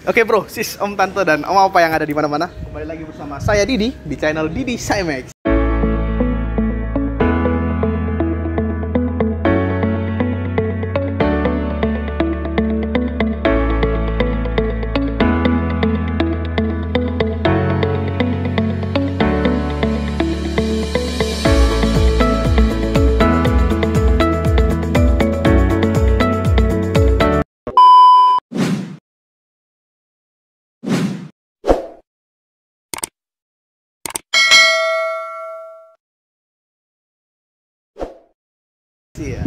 Oke bro, sis, om, tante, dan om apa yang ada di mana-mana. Kembali lagi bersama saya Didi di channel Didi Cymax. Iya.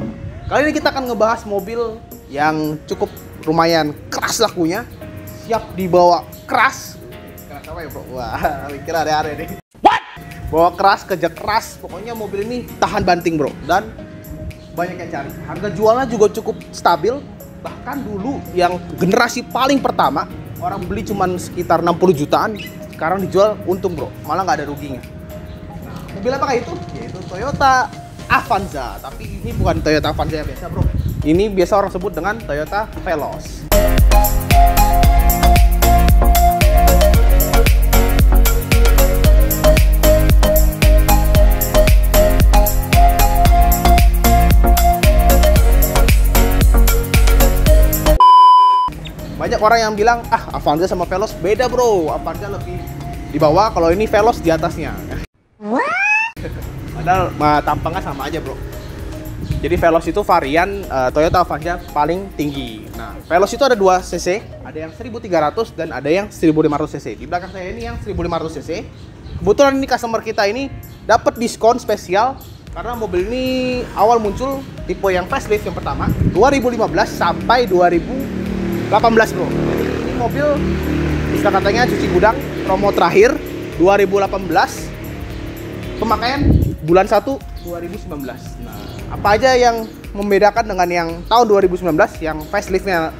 Kali ini kita akan ngebahas mobil yang cukup lumayan keras lakunya, siap dibawa keras. Keras apa ya bro? Wah, mikir ada-ada deh. What? Bawa keras, kerja keras. Pokoknya mobil ini tahan banting bro, dan banyak yang cari. Harga jualnya juga cukup stabil. Bahkan dulu yang generasi paling pertama orang beli cuman sekitar 60 jutaan, sekarang dijual untung bro, malah nggak ada ruginya. Nah, mobil apakah itu? Yaitu Toyota Avanza, tapi ini bukan Toyota Avanza yang biasa bro. Ini biasa orang sebut dengan Toyota Veloz. Banyak orang yang bilang, Avanza sama Veloz beda bro. Avanza lebih di bawah, kalau ini Veloz di atasnya. Padahal tampangnya sama aja bro. Jadi Veloz itu varian Toyota Avanza paling tinggi. Nah, Veloz itu ada 2 cc, ada yang 1300 dan ada yang 1500 cc. Di belakang saya ini yang 1500 cc. Kebetulan ini customer kita ini dapat diskon spesial karena mobil ini awal muncul tipe yang facelift yang pertama 2015 sampai 2018 bro. Jadi ini mobil istilah katanya cuci gudang, promo terakhir 2018. Pemakaian bulan 1 2019. Nah, apa aja yang membedakan dengan yang tahun 2019 yang faceliftnya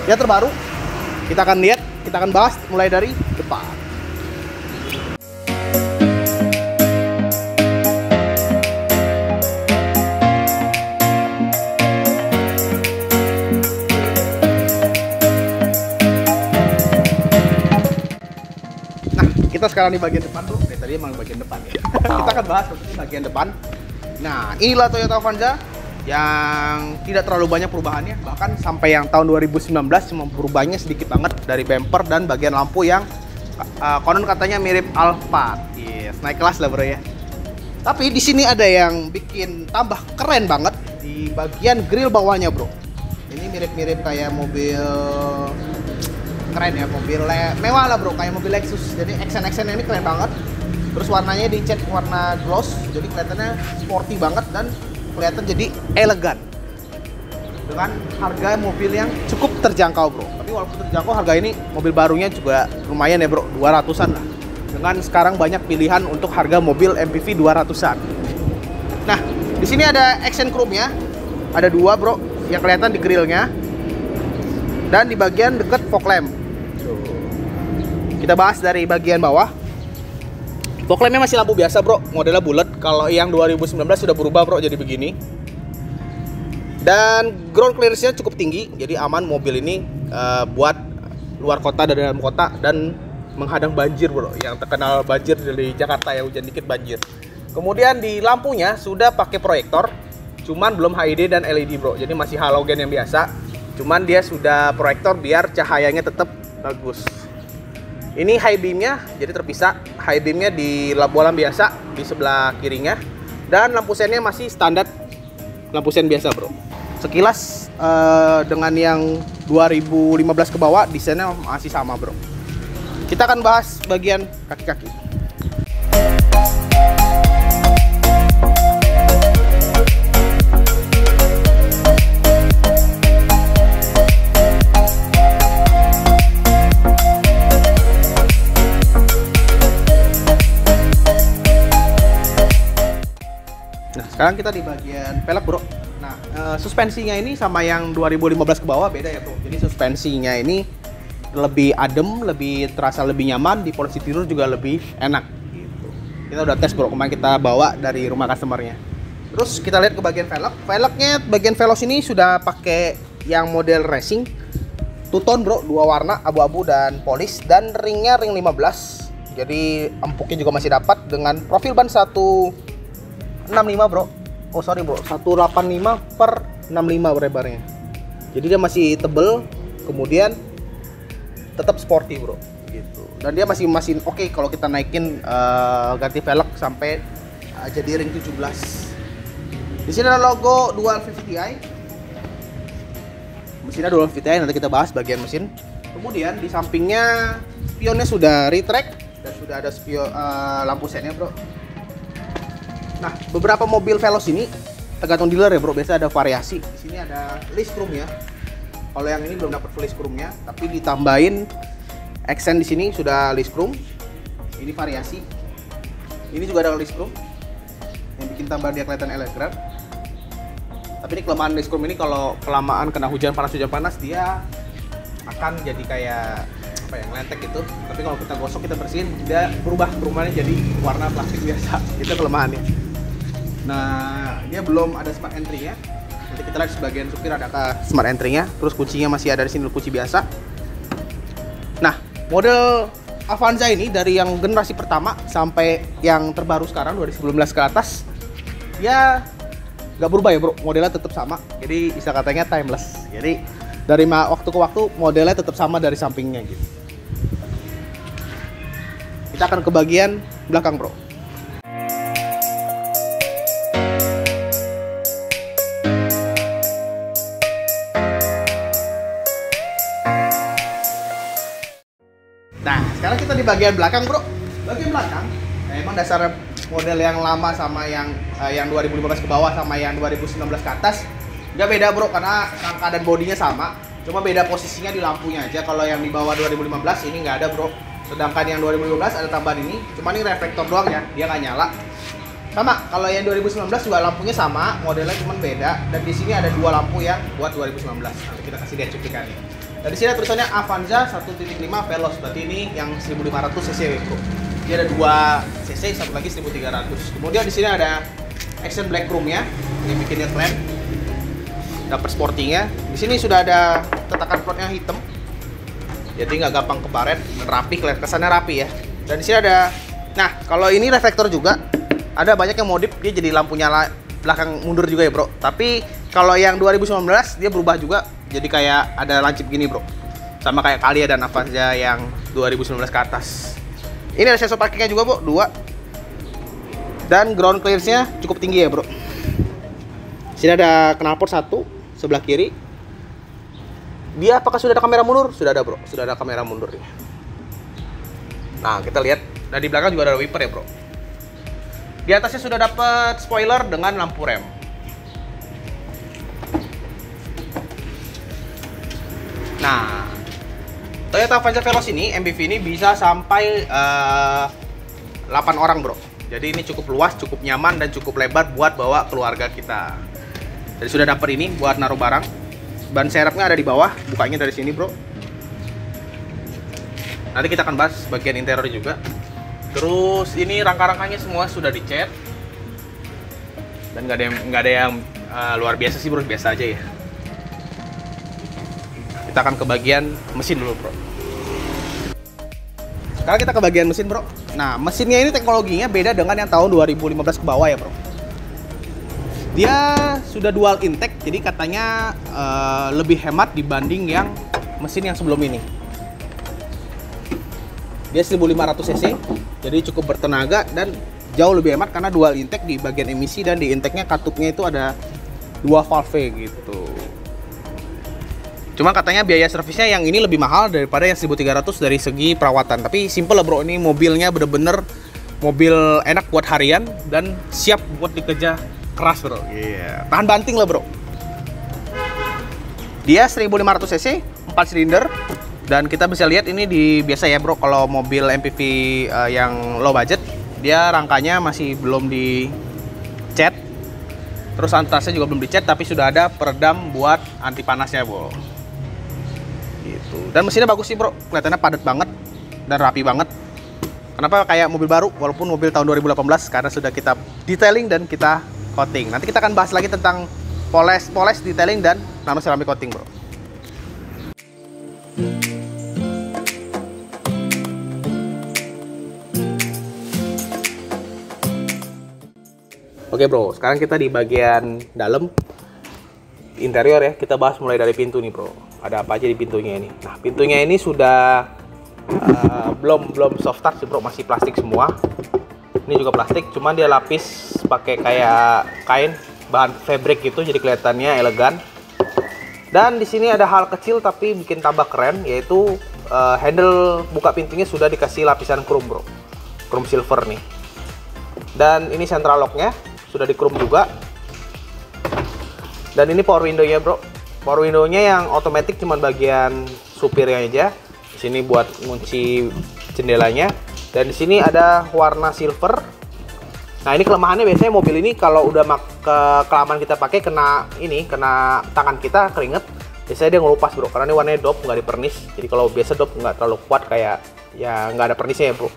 ya terbaru? Kita akan lihat, kita akan bahas mulai dari depan. Kita sekarang di bagian depan bro, tadi emang bagian depan ya. Kita akan bahas bagian depan. Nah, inilah Toyota Avanza yang tidak terlalu banyak perubahannya. Bahkan sampai yang tahun 2019 cuma perubahannya sedikit banget dari bumper dan bagian lampu yang konon katanya mirip Alphard. Yes, naik kelas lah bro ya. Tapi di sini ada yang bikin tambah keren banget di bagian grill bawahnya bro. Ini mirip-mirip kayak mobil keren ya, mobil mewah lah bro, kayak mobil Lexus. Jadi accent ini keren banget. Terus warnanya dicat warna gloss, jadi kelihatannya sporty banget dan kelihatan jadi elegan. Dengan harga mobil yang cukup terjangkau bro. Tapi walaupun terjangkau, harga ini mobil barunya juga lumayan ya bro, 200-an lah. Dengan sekarang banyak pilihan untuk harga mobil MPV 200-an. Nah, di sini ada action chrome-nya. Ada 2 bro yang kelihatan di grillnya. Dan di bagian dekat fog lamp. Kita bahas dari bagian bawah. Fog lampnya masih lampu biasa bro, modelnya bulat. Kalau yang 2019 sudah berubah bro, jadi begini. Dan ground clearance-nya cukup tinggi, jadi aman mobil ini buat luar kota dan dalam kota, dan menghadang banjir bro. Yang terkenal banjir dari Jakarta ya, hujan dikit banjir. Kemudian di lampunya sudah pakai proyektor, cuman belum HID dan LED bro, jadi masih halogen yang biasa. Cuman dia sudah proyektor biar cahayanya tetap bagus. Ini high beamnya, jadi terpisah. High beamnya di bolam biasa di sebelah kirinya. Dan lampu sennya masih standar lampu sen biasa bro. Sekilas dengan yang 2015 ke bawah, desainnya masih sama bro. Kita akan bahas bagian kaki-kaki. Sekarang kita di bagian velg bro. Nah, suspensinya ini sama yang 2015 ke bawah beda ya bro. Jadi suspensinya ini lebih adem, lebih terasa lebih nyaman, di posisi tidur juga lebih enak gitu. Kita udah tes bro, kemarin kita bawa dari rumah customernya. Terus kita lihat ke bagian velg. Velgnya bagian Veloz ini sudah pakai yang model racing. two-tone bro, dua warna, abu-abu dan polis. Dan ringnya ring 15. Jadi empuknya juga masih dapat dengan profil ban 165 bro. Oh sorry bro, 185 per 65 lebarnya. Jadi dia masih tebel, kemudian tetap sporty bro gitu. Dan dia masih oke kalau kita naikin ganti velg sampai jadi ring 17. Di sini ada logo Dual VVTi. Mesinnya Dual VVTi, nanti kita bahas bagian mesin. Kemudian di sampingnya spionnya sudah retract dan sudah ada lampu sennya bro. Nah, beberapa mobil Veloz ini tergantung dealer ya bro, biasa ada variasi. Di sini ada list chrome ya. Kalau yang ini belum dapat list chrome-nya, tapi ditambahin accent di sini sudah list chrome. Ini variasi. Ini juga ada list chrome yang bikin tambah dia kelihatan elegan. Tapi ini kelemahan list chrome ini, kalau kelamaan kena hujan panas dia akan jadi kayak apa ya, ngelentek gitu. Tapi kalau kita gosok, kita bersihin, dia perubahannya jadi warna plastik biasa. Itu kelemahannya. Nah, dia belum ada smart entry-nya. Nanti kita lihat sebagian supir adakah smart entry-nya. Terus kuncinya masih ada di sini, kunci biasa. Nah, model Avanza ini dari yang generasi pertama sampai yang terbaru sekarang 2019 ke atas, dia nggak berubah ya bro, modelnya tetap sama. Jadi bisa katanya timeless. Jadi dari waktu ke waktu modelnya tetap sama dari sampingnya gitu. Kita akan ke bagian belakang bro. Nah, sekarang kita di bagian belakang bro. Bagian belakang, emang dasar model yang lama sama yang 2015 ke bawah sama yang 2019 ke atas nggak beda bro, karena rangka dan bodinya sama, cuma beda posisinya di lampunya aja. Kalau yang di bawah 2015 ini nggak ada bro, sedangkan yang 2015 ada tambahan ini, cuma ini reflektor doang ya, dia nggak nyala. Sama, kalau yang 2019 juga lampunya sama, modelnya cuma beda, dan di sini ada dua lampu yang buat 2019. Nanti kita kasih lihat cuplikannya. Dan di sini tulisannya Avanza 1.5 Veloz, berarti ini yang 1500 cc bro. Dia ada 2 cc, satu lagi 1300. Kemudian di sini ada accent black chrome-nya yang bikinnya keren. Dapat sportingnya. Di sini sudah ada tetakan plotnya hitam. Jadi nggak gampang kebaret, rapi, kesannya rapi ya. Dan di sini ada, nah kalau ini reflektor juga, ada banyak yang modif dia jadi lampu nyala belakang mundur juga ya bro. Tapi kalau yang 2019 dia berubah juga, jadi kayak ada lancip gini bro. Sama kayak Calya dan Avanza yang 2019 ke atas. Ini ada sensor parkingnya juga bro, 2. Dan ground clearance-nya cukup tinggi ya bro. Sini ada knalpot 1 sebelah kiri. Dia apakah sudah ada kamera mundur? Sudah ada bro, sudah ada kamera mundur ya. Nah kita lihat, nah di belakang juga ada wiper ya bro. Di atasnya sudah dapat spoiler dengan lampu rem. Nah, Toyota Avanza Veloz ini, MPV ini bisa sampai 8 orang bro. Jadi ini cukup luas, cukup nyaman, dan cukup lebar buat bawa keluarga kita. Jadi sudah dapat ini buat naruh barang. Ban serepnya ada di bawah, bukanya dari sini bro. Nanti kita akan bahas bagian interior juga. Terus ini rangka-rangkanya semua sudah dicat. Dan nggak ada yang luar biasa sih bro, biasa aja ya. Kita akan ke bagian mesin dulu bro. Sekarang kita ke bagian mesin bro. Nah mesinnya ini teknologinya beda dengan yang tahun 2015 ke bawah ya bro. Dia sudah dual intake, jadi katanya lebih hemat dibanding yang mesin yang sebelum ini. Dia 1500 cc, jadi cukup bertenaga dan jauh lebih hemat karena dual intake di bagian emisi, dan di intake-nya katupnya itu ada 2 valve gitu. Cuma katanya biaya servisnya yang ini lebih mahal daripada yang 1300 dari segi perawatan. Tapi simple lah bro, ini mobilnya bener-bener mobil enak buat harian dan siap buat dikejar keras bro. Iya, tahan banting lah bro. Dia 1500 cc, 4 silinder. Dan kita bisa lihat ini di biasa ya bro, kalau mobil MPV yang low budget, dia rangkanya masih belum dicat. Terus antasnya juga belum dicat, tapi sudah ada peredam buat anti panasnya bro. Gitu. Dan mesinnya bagus sih bro, kelihatannya padat banget dan rapi banget. Kenapa kayak mobil baru walaupun mobil tahun 2018? Karena sudah kita detailing dan kita coating. Nanti kita akan bahas lagi tentang poles detailing dan nano ceramic coating bro. Oke bro, sekarang kita di bagian dalam interior ya. Kita bahas mulai dari pintu nih bro. Ada apa aja di pintunya ini? Nah, pintunya ini sudah belum soft touch sih bro, masih plastik semua. Ini juga plastik, cuman dia lapis pakai kayak kain bahan fabric gitu, jadi kelihatannya elegan. Dan di sini ada hal kecil tapi bikin tambah keren, yaitu handle buka pintunya sudah dikasih lapisan chrome bro, chrome silver nih. Dan ini central locknya sudah di chrome juga. Dan ini power window-nya bro. Power window-nya yang otomatis cuman bagian supirnya aja. Di sini buat ngunci jendelanya. Dan di sini ada warna silver. Nah, ini kelemahannya biasanya mobil ini kalau udah kelamaan kita pakai kena tangan kita keringet. Biasanya dia ngelupas bro, karena ini warnanya dop, nggak dipernis. Jadi kalau biasa dop nggak terlalu kuat kayak ya nggak ada pernisnya ya bro.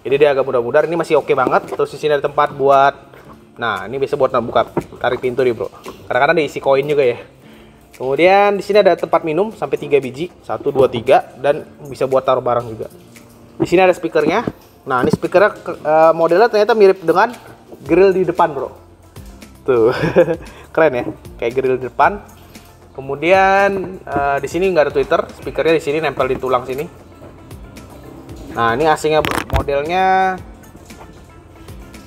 Jadi dia agak mudah-mudahan, ini masih oke banget. Terus di sini ada tempat buat, nah ini biasa buat buka tarik pintu nih bro. Kadang-kadang diisi koin juga ya. Kemudian di sini ada tempat minum sampai 3 biji, 1, 2, 3, dan bisa buat taruh barang juga. Di sini ada speakernya. Nah ini speakernya modelnya ternyata mirip dengan grill di depan bro. Tuh keren ya, kayak grill di depan. Kemudian di sini nggak ada tweeter, speakernya di sini nempel di tulang sini. Nah ini AC-nya modelnya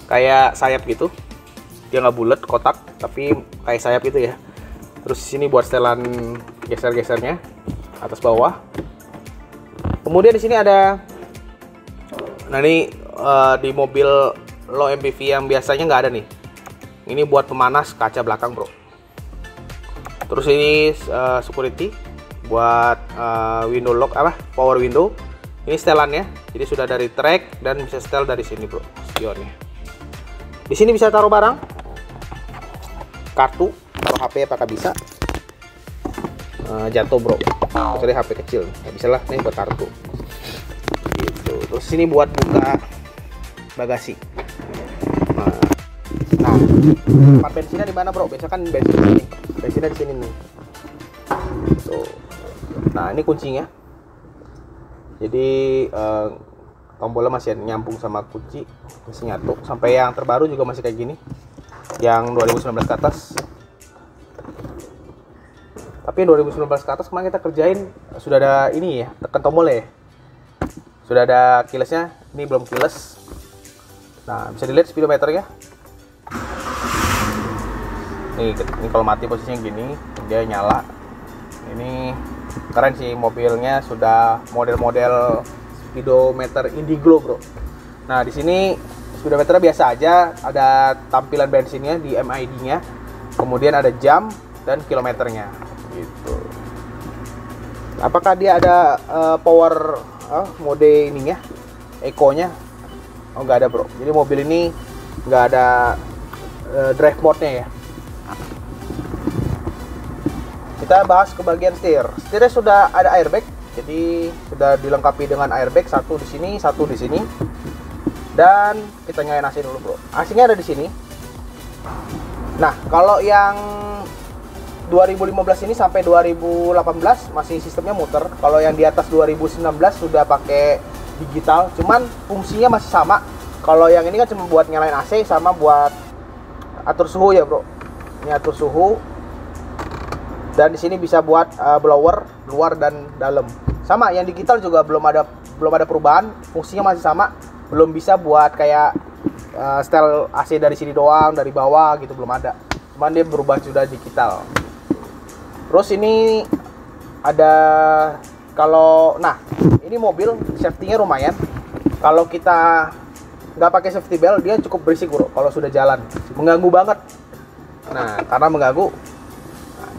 kayak sayap gitu, dia nggak bulat kotak tapi kayak sayap gitu ya. Terus di sini buat setelan geser-gesernya atas bawah. Kemudian di sini ada, nah ini di mobil low MPV yang biasanya nggak ada nih. Ini buat pemanas kaca belakang bro. Terus ini security buat window lock power window. Ini setelannya, jadi sudah dari track dan bisa setel dari sini bro, spionnya. Di sini bisa taruh barang, kartu, taruh HP apakah bisa? Jatuh bro, kecuali HP kecil, nggak bisa lah, ini buat kartu. Gitu. Terus sini buat buka bagasi. Nah, tempat bensinnya di mana bro? Biasa kan bensin ini, bensinnya di sini nih. Tuh. Nah ini kuncinya. Jadi tombolnya masih nyambung sama kunci, masih nyatu. Sampai yang terbaru juga masih kayak gini, yang 2019 ke atas. Tapi 2019 ke atas kemarin kita kerjain sudah ada ini ya, tekan tombol ya. Sudah ada keylessnya, ini belum keyless. Nah bisa dilihat speedometernya. Ini kalau mati posisinya gini, dia nyala. Ini keren sih, mobilnya sudah model-model speedometer Indiglo bro. Nah di sini speedometernya biasa aja, ada tampilan bensinnya di MID-nya, kemudian ada jam dan kilometernya gitu. Apakah dia ada power mode ininya, eco-nya? Oh nggak ada bro. Jadi mobil ini nggak ada drive mode-nya ya. Kita bahas ke bagian setir. Setirnya sudah ada airbag, jadi sudah dilengkapi dengan airbag, satu di sini, satu di sini. Dan kita nyalain AC dulu bro. AC-nya ada di sini. Nah kalau yang 2015 ini sampai 2018 masih sistemnya muter. Kalau yang di atas 2019 sudah pakai digital, cuman fungsinya masih sama. Kalau yang ini kan cuma buat nyalain AC sama buat atur suhu ya bro. Ini atur suhu. Dan di sini bisa buat blower luar dan dalam. Sama, yang digital juga belum ada perubahan, fungsinya masih sama. Belum bisa buat kayak setel AC dari sini doang, dari bawah gitu, belum ada. Cuman dia berubah sudah digital. Terus ini ada nah ini mobil safety-nya lumayan. Kalau kita nggak pakai safety belt dia cukup berisik bro. Kalau sudah jalan mengganggu banget. Nah karena mengganggu.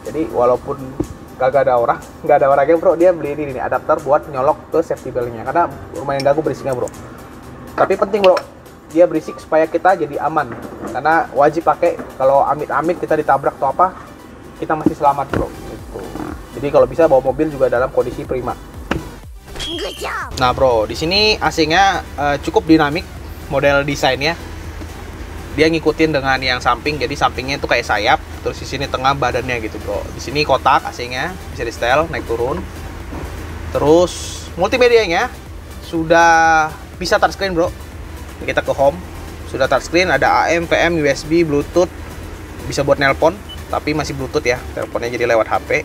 Jadi walaupun nggak ada orangnya bro, dia beli ini adapter buat nyolok ke safety beltnya karena lumayan ganggu berisiknya bro. Tapi penting bro, dia berisik supaya kita jadi aman, karena wajib pakai. Kalau amit-amit kita ditabrak atau apa, kita masih selamat bro gitu. Jadi kalau bisa bawa mobil juga dalam kondisi prima. Nah bro, di sini AC-nya cukup dinamik model desainnya. Dia ngikutin dengan yang samping, jadi sampingnya itu kayak sayap, terus di sini tengah badannya gitu bro. Di sini kotak AC-nya bisa di setel naik turun. Terus multimedianya sudah bisa touchscreen bro. Kita ke home, sudah touchscreen, ada AM, PM, USB, Bluetooth, bisa buat nelpon, tapi masih Bluetooth ya, teleponnya jadi lewat HP.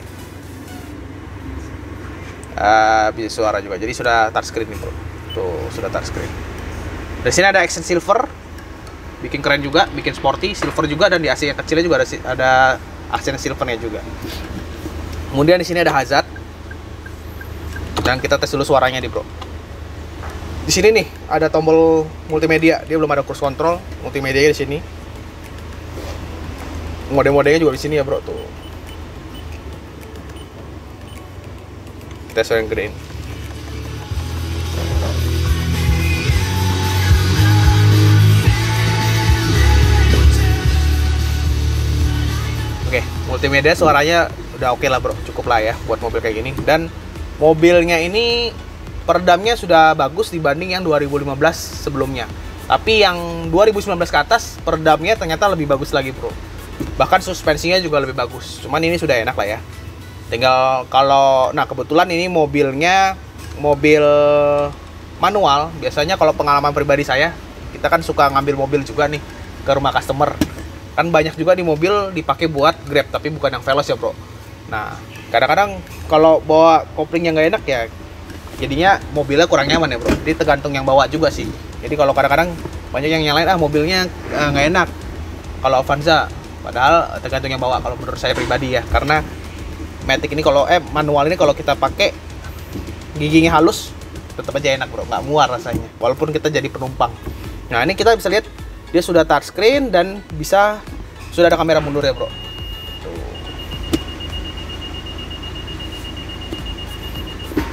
Bisa suara juga, jadi sudah touchscreen nih bro. Tuh sudah touchscreen. Di sini ada accent silver, bikin keren juga, bikin sporty, silver juga, dan di AC yang kecilnya juga ada accent silvernya juga. Kemudian di sini ada hazard. Dan kita tes dulu suaranya nih bro. Di sini nih ada tombol multimedia, dia belum ada cruise control, multimedianya di sini. Mode-modenya juga di sini ya bro tuh. Tes suara yang gedein. Oke, multimedia suaranya udah oke lah bro, cukup lah ya buat mobil kayak gini. Dan mobilnya ini peredamnya sudah bagus dibanding yang 2015 sebelumnya. Tapi yang 2019 ke atas peredamnya ternyata lebih bagus lagi bro. Bahkan suspensinya juga lebih bagus. Cuman ini sudah enak lah ya. Tinggal kalau, nah kebetulan ini mobilnya mobil manual. Biasanya kalau pengalaman pribadi saya, kita kan suka ngambil mobil juga nih ke rumah customer. Kan banyak juga di mobil dipakai buat Grab, tapi bukan yang Veloz ya bro. Nah kadang-kadang kalau bawa koplingnya nggak enak ya, jadinya mobilnya kurang nyaman ya bro. Jadi tergantung yang bawa juga sih. Jadi kalau kadang-kadang banyak yang nyalain mobilnya nggak enak kalau Avanza, padahal tergantung yang bawa. Kalau menurut saya pribadi ya, karena Matic ini kalau manual ini kalau kita pakai giginya halus tetap aja enak bro, nggak muar rasanya walaupun kita jadi penumpang. Nah ini kita bisa lihat dia sudah touchscreen dan sudah ada kamera mundur ya bro.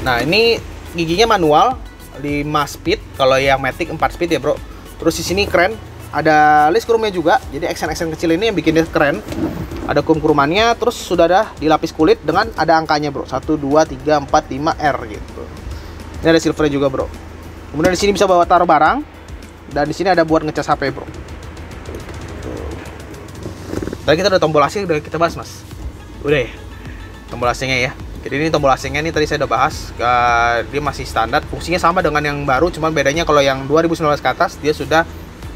Nah ini giginya manual 5 speed, kalau yang Matic 4 speed ya bro. Terus di sini keren, ada list krumnya juga. Jadi accent kecil ini yang bikin dia keren. Ada krumannya, terus sudah ada dilapis kulit dengan ada angkanya bro. 1, 2, 3, 4, 5 R gitu. Ini ada silvernya juga bro. Kemudian di sini bisa bawa taruh barang, dan di sini ada buat ngecas HP bro. Tadi kita udah tombol AC udah kita bahas mas. Udah ya tombol AC-nya ya. Jadi ini tombol AC-nya nih tadi saya udah bahas, dia masih standar, fungsinya sama dengan yang baru, cuman bedanya kalau yang 2019 ke atas dia sudah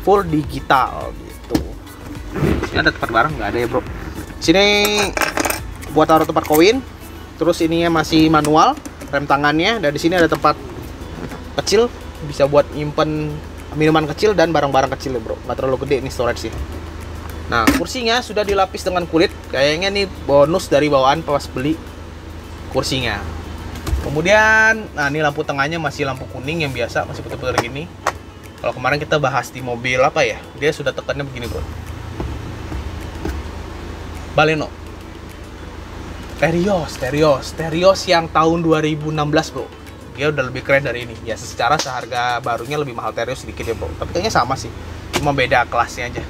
full digital gitu. Di sini ada tempat barang nggak ada ya bro. Di sini buat taruh tempat koin, terus ininya masih manual, rem tangannya, dan di sini ada tempat kecil, bisa buat nyimpen minuman kecil dan barang-barang kecil ya bro, nggak terlalu gede nih storage sih. Nah kursinya sudah dilapis dengan kulit, kayaknya nih bonus dari bawaan pas beli kursinya. Kemudian, nah ini lampu tengahnya masih lampu kuning yang biasa, masih putar-putar gini. Kalau kemarin kita bahas di mobil apa ya, dia sudah tekannya begini bro. Baleno. Terios yang tahun 2016 bro. Dia udah lebih keren dari ini. Ya secara seharga barunya lebih mahal Terios sedikit ya bro. Tapi kayaknya sama sih, cuma beda kelasnya aja.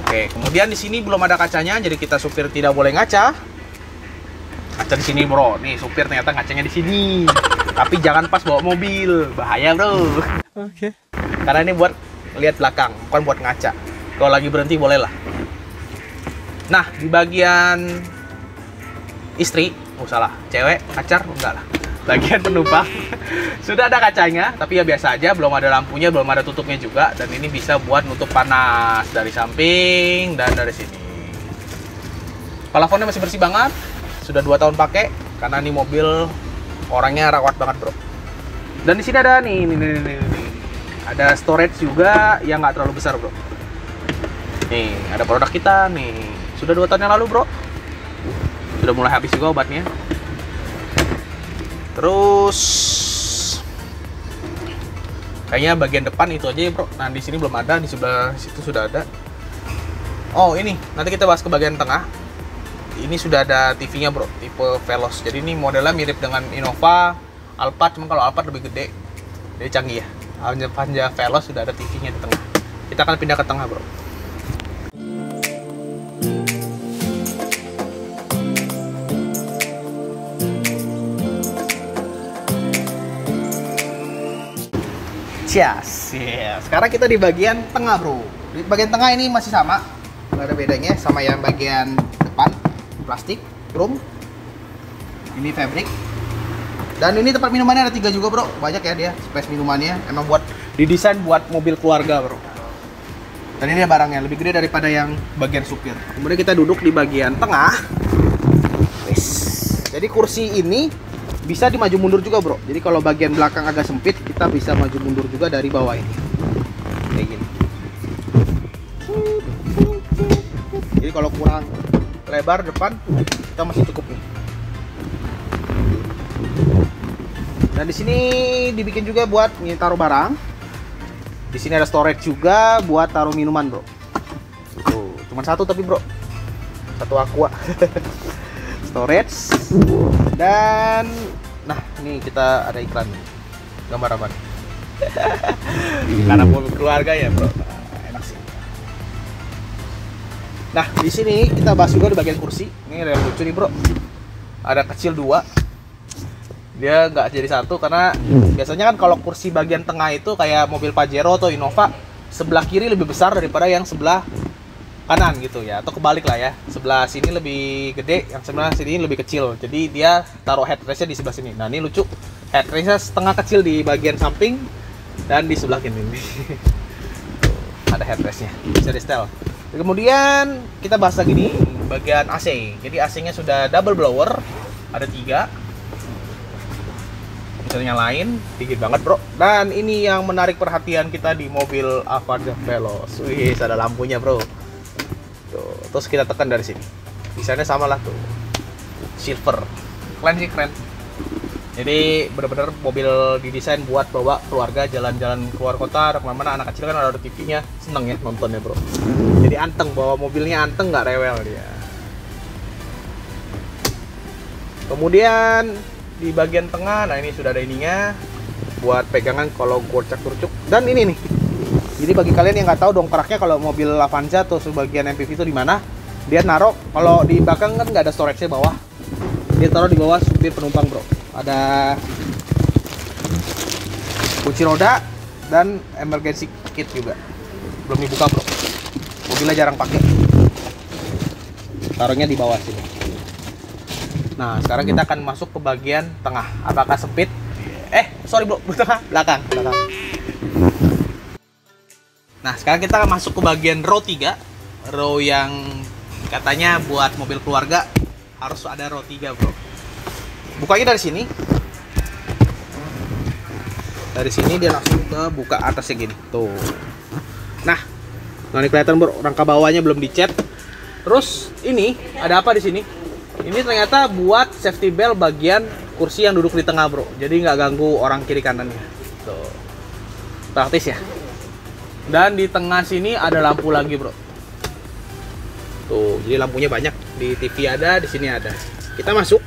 Oke, kemudian di sini belum ada kacanya, jadi kita supir tidak boleh ngaca. Kaca di sini bro, nih supir ternyata ngacanya di sini. Tapi jangan pas bawa mobil, bahaya bro. Oke. Karena ini buat lihat belakang, bukan buat ngaca. Kalau lagi berhenti boleh lah. Nah di bagian istri, salah, cewek, pacar, enggak lah. Bagian penumpang sudah ada kacanya, tapi ya biasa aja, belum ada lampunya, belum ada tutupnya juga. Dan ini bisa buat nutup panas dari samping dan dari sini. Plafonnya masih bersih banget. Sudah 2 tahun pakai, karena ini mobil orangnya rawat banget bro. Dan di sini ada nih, ada storage juga yang nggak terlalu besar bro. Nih ada produk kita nih, sudah 2 tahun yang lalu bro. Sudah mulai habis juga obatnya. Terus kayaknya bagian depan itu aja ya bro. Nah di sini belum ada, di sebelah situ sudah ada. Oh ini nanti kita bahas ke bagian tengah. Ini sudah ada TV-nya bro, tipe Veloz. Jadi ini modelnya mirip dengan Innova, Alphard, cuma kalau Alphard lebih gede. Jadi canggih ya. Avanza Veloz sudah ada TV-nya di tengah. Kita akan pindah ke tengah bro. Yes. Sekarang kita di bagian tengah bro. Di bagian tengah ini masih sama, nggak ada bedanya sama yang bagian depan. Plastik, chrome, ini fabric. Dan ini tempat minumannya ada 3 juga bro, banyak ya dia space minumannya, emang buat didesain buat mobil keluarga bro. Dan ini barangnya lebih gede daripada yang bagian supir. Kemudian kita duduk di bagian tengah. Jadi kursi ini bisa dimaju mundur juga bro. Jadi kalau bagian belakang agak sempit, kita bisa maju mundur juga dari bawah ini. Kayak gini. Jadi kalau kurang lebar depan, kita masih cukup nih. Dan di sini dibikin juga buat taruh barang. Di sini ada storage juga buat taruh minuman, bro. Tuh, cuma satu tapi, bro. Satu aqua. Storage. Dan nah, ini kita ada iklan nih. Gambar apa nih? Karena mobil keluarga ya, bro. Enak sih. Nah, di sini kita bahas juga di bagian kursi. Ini ada yang lucu nih, bro. Ada kecil 2. Dia nggak jadi satu karena biasanya kan kalau kursi bagian tengah itu kayak mobil Pajero atau Innova, sebelah kiri lebih besar daripada yang sebelah kanan gitu ya, atau kebalik lah ya, sebelah sini lebih gede, yang sebelah sini lebih kecil, jadi dia taruh headrestnya di sebelah sini. Nah ini lucu, headrestnya setengah kecil di bagian samping dan di sebelah kiri ini ada headrestnya, bisa di setel. Kemudian kita bahas lagi nih bagian AC. Jadi AC-nya sudah double blower, ada 3. Bisa nyalain, dingin banget bro. Dan ini yang menarik perhatian kita di mobil Avanza Veloz. Wih, ada lampunya bro. Tuh, terus kita tekan dari sini. Desainnya sama lah tuh, silver. Keren sih, keren. Jadi bener-bener mobil didesain buat bawa keluarga jalan-jalan keluar kota, ada kemana-mana. Anak kecil kan ada TV-nya, seneng ya nontonnya bro. Jadi anteng, bawa mobilnya anteng, nggak rewel dia. Kemudian di bagian tengah, nah ini sudah ada ininya buat pegangan kalau gocak-gurcuk. Dan ini nih, jadi bagi kalian yang nggak tahu dongkraknya kalau mobil Avanza atau sebagian MPV itu di mana, dia naruh kalau di belakang kan nggak ada storage-nya bawah, dia taruh di bawah supir penumpang bro. Ada kunci roda dan emergency kit juga, belum dibuka bro, mobilnya jarang pakai, taruhnya di bawah sini. Nah, sekarang kita akan masuk ke bagian tengah. Apakah sempit? Sorry bro, belakang. Nah, sekarang kita akan masuk ke bagian row 3. Row yang katanya buat mobil keluarga harus ada row 3 bro. Bukanya dari sini. Dari sini dia langsung ke buka atasnya gini. Tuh. Nah ini kelihatan bro, rangka bawahnya belum dicat. Terus ini ada apa di sini? Ini ternyata buat safety belt bagian kursi yang duduk di tengah bro, jadi nggak ganggu orang kiri kanannya. Tuh, praktis ya. Dan di tengah sini ada lampu lagi bro. Tuh, jadi lampunya banyak, di TV ada, di sini ada. Kita masuk.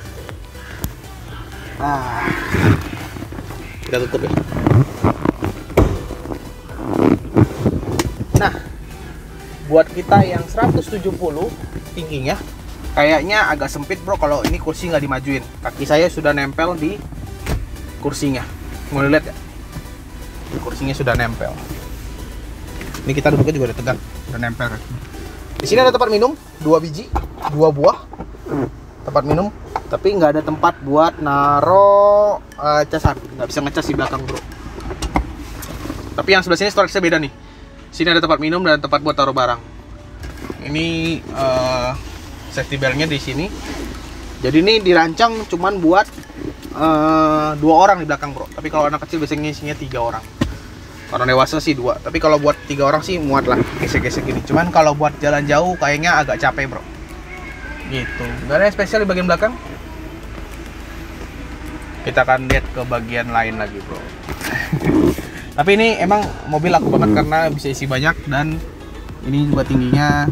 Kita tutup ya. Nah, buat kita yang 170 tingginya, kayaknya agak sempit bro kalau ini kursi nggak dimajuin. Kaki saya sudah nempel di kursinya. Mau lihat ya? Kursinya sudah nempel. Ini kita duduknya juga udah tegak, udah nempel. Di sini ada tempat minum, 2 biji, 2 buah tempat minum. Tapi nggak ada tempat buat naro casan, nggak bisa ngecas di belakang bro. Tapi yang sebelah sini storage-nya beda nih. Sini ada tempat minum dan tempat buat taruh barang. Ini safety belt-nya di sini. Jadi ini dirancang cuman buat 2 orang di belakang bro. Tapi kalau anak kecil biasanya isinya 3 orang. Kalau dewasa sih 2. Tapi kalau buat 3 orang sih muat lah, gesek-gesek gini. Cuman kalau buat jalan jauh kayaknya agak capek bro. Gitu. Gak ada yang spesial di bagian belakang. Kita akan lihat ke bagian lain lagi bro. Tapi ini emang mobil laku banget karena bisa isi banyak dan ini juga tingginya.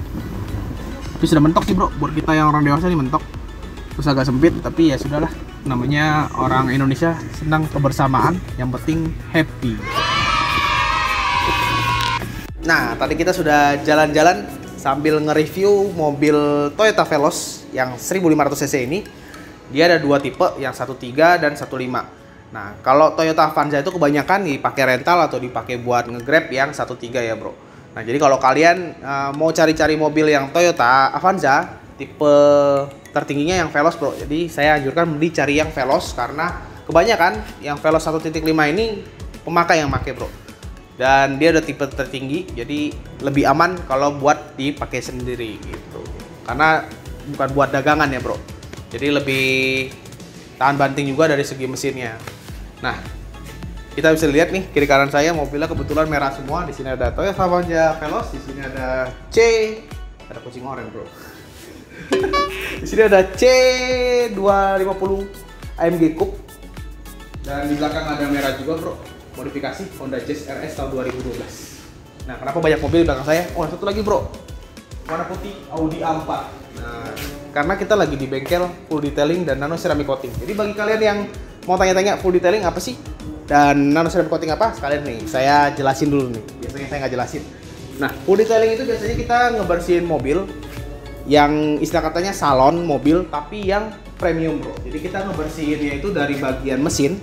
Tapi sudah mentok sih bro, buat kita yang orang dewasa ini mentok. Terus agak sempit, tapi ya sudahlah. Namanya orang Indonesia senang kebersamaan, yang penting happy. Nah, tadi kita sudah jalan-jalan sambil nge-review mobil Toyota Veloz yang 1500 cc ini. Dia ada 2 tipe, yang 1.3 dan 1.5. Nah, kalau Toyota Avanza itu kebanyakan dipakai rental atau dipakai buat nge-grab yang 1.3 ya bro. Nah, jadi kalau kalian mau cari-cari mobil yang Toyota Avanza, tipe tertingginya yang Veloz bro. Jadi saya anjurkan beli cari yang Veloz karena kebanyakan yang Veloz 1.5 ini pemakai yang pakai, bro. Dan dia udah tipe tertinggi, jadi lebih aman kalau buat dipakai sendiri gitu. Karena bukan buat dagangan ya, bro. Jadi lebih tahan banting juga dari segi mesinnya. Nah, kita bisa lihat nih kiri kanan saya mobilnya kebetulan merah semua. Di sini ada Toyota Avanza Veloz, di sini ada ada kucing oranye, bro. Di sini ada C250 AMG Coupe. Dan di belakang ada merah juga, bro. Modifikasi Honda Jazz RS tahun 2012. Nah, kenapa banyak mobil di belakang saya? Oh, satu lagi, bro. Warna putih Audi A4. Nah, karena kita lagi di bengkel full detailing dan nano ceramic coating. Jadi bagi kalian yang mau tanya-tanya full detailing apa sih? Dan nano ceramic coating apa? Sekalian nih, saya jelasin dulu nih. Biasanya saya nggak jelasin. Nah, full detailing itu biasanya kita ngebersihin mobil yang istilah katanya salon mobil, tapi yang premium, bro. Jadi kita ngebersihinnya itu dari bagian mesin.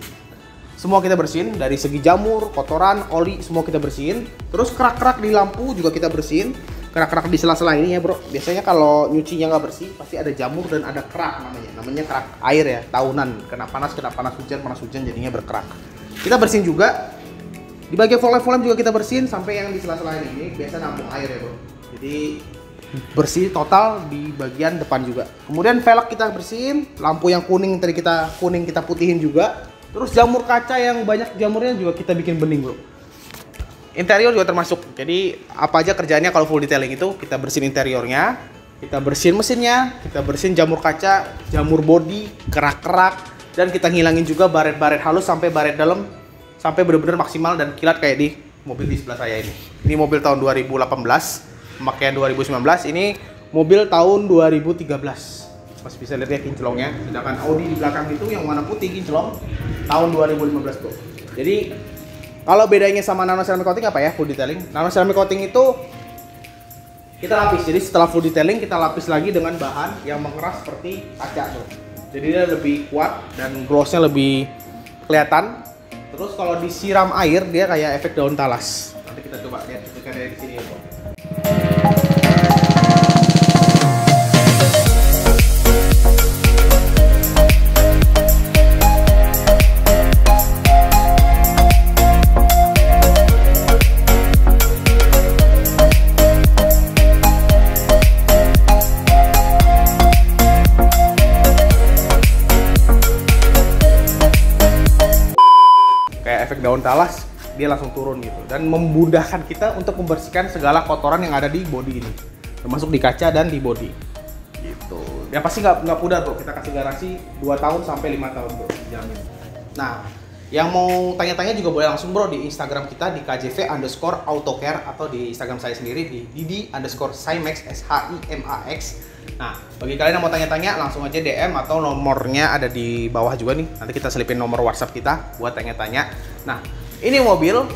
Semua kita bersihin, dari segi jamur, kotoran, oli, semua kita bersihin. Terus kerak-kerak di lampu juga kita bersihin. Kerak-kerak di sela-sela ini ya, bro. Biasanya kalau nyucinya nggak bersih, pasti ada jamur dan ada kerak namanya. Namanya kerak air ya, tahunan. Kena panas hujan jadinya berkerak. Kita bersihin juga. Di bagian volum juga kita bersihin sampai yang di sela-sela ini biasa nampung air ya, bro. Jadi bersih total di bagian depan juga. Kemudian velg kita bersihin, lampu yang kuning tadi kita putihin juga. Terus jamur kaca yang banyak jamurnya juga kita bikin bening, bro. Interior juga termasuk. Jadi apa aja kerjaannya kalau full detailing itu kita bersihin interiornya, kita bersihin mesinnya, kita bersihin jamur kaca, jamur bodi, kerak-kerak, dan kita ngilangin juga baret-baret halus sampai baret dalam sampai benar-benar maksimal dan kilat kayak di mobil di sebelah saya ini. Ini mobil tahun 2018, pemakaian 2019. Ini mobil tahun 2013. Masih bisa lihat ya kinclongnya. Sedangkan Audi di belakang itu yang warna putih kinclong tahun 2015, bro. Jadi kalau bedanya sama nano ceramic coating apa ya full detailing? Nano ceramic coating itu kita lapis. Jadi setelah full detailing kita lapis lagi dengan bahan yang mengeras seperti kaca, bro. Jadi dia lebih kuat dan glossnya lebih kelihatan. Terus kalau disiram air dia kayak efek daun talas. Nanti kita coba lihat dari sini ya, bro. Efek daun talas dia langsung turun gitu dan memudahkan kita untuk membersihkan segala kotoran yang ada di bodi ini, termasuk di kaca dan di bodi gitu. Ya pasti nggak pudar, bro. Kita kasih garansi 2 tahun sampai 5 tahun, bro, jamin. Nah, yang mau tanya-tanya juga boleh langsung, bro, di Instagram kita di KJV_autocare atau di Instagram saya sendiri di Didi_Simax SHIMAX. Nah, bagi kalian yang mau tanya-tanya langsung aja DM atau nomornya ada di bawah juga nih. Nanti kita selipin nomor WhatsApp kita buat tanya-tanya. Nah, ini mobil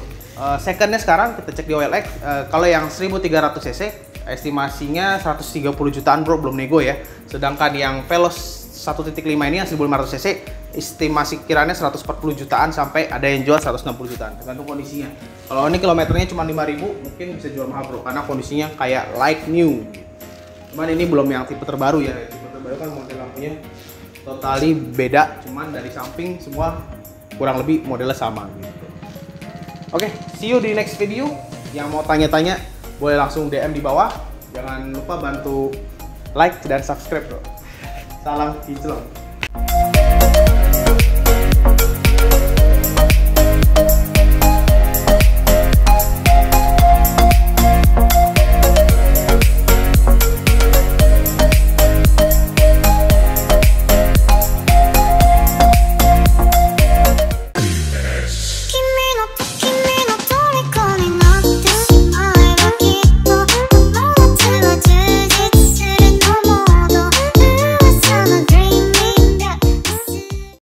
secondnya sekarang kita cek di OLX. Kalau yang 1300 cc estimasinya 130 jutaan, bro, belum nego ya. Sedangkan yang Veloz 1.5 ini yang 1500 cc estimasi kiranya 140 jutaan sampai ada yang jual 160 jutaan tergantung kondisinya. Kalau ini kilometernya cuma 5.000 mungkin bisa jual mahal, bro, karena kondisinya kayak like new. Cuman ini belum yang tipe terbaru ya. Tipe terbaru kan model lampunya totally beda, cuman dari samping semua kurang lebih modelnya sama gitu. Oke, see you di next video. Yang mau tanya-tanya boleh langsung DM di bawah. Jangan lupa bantu like dan subscribe, bro. Salam kinclong.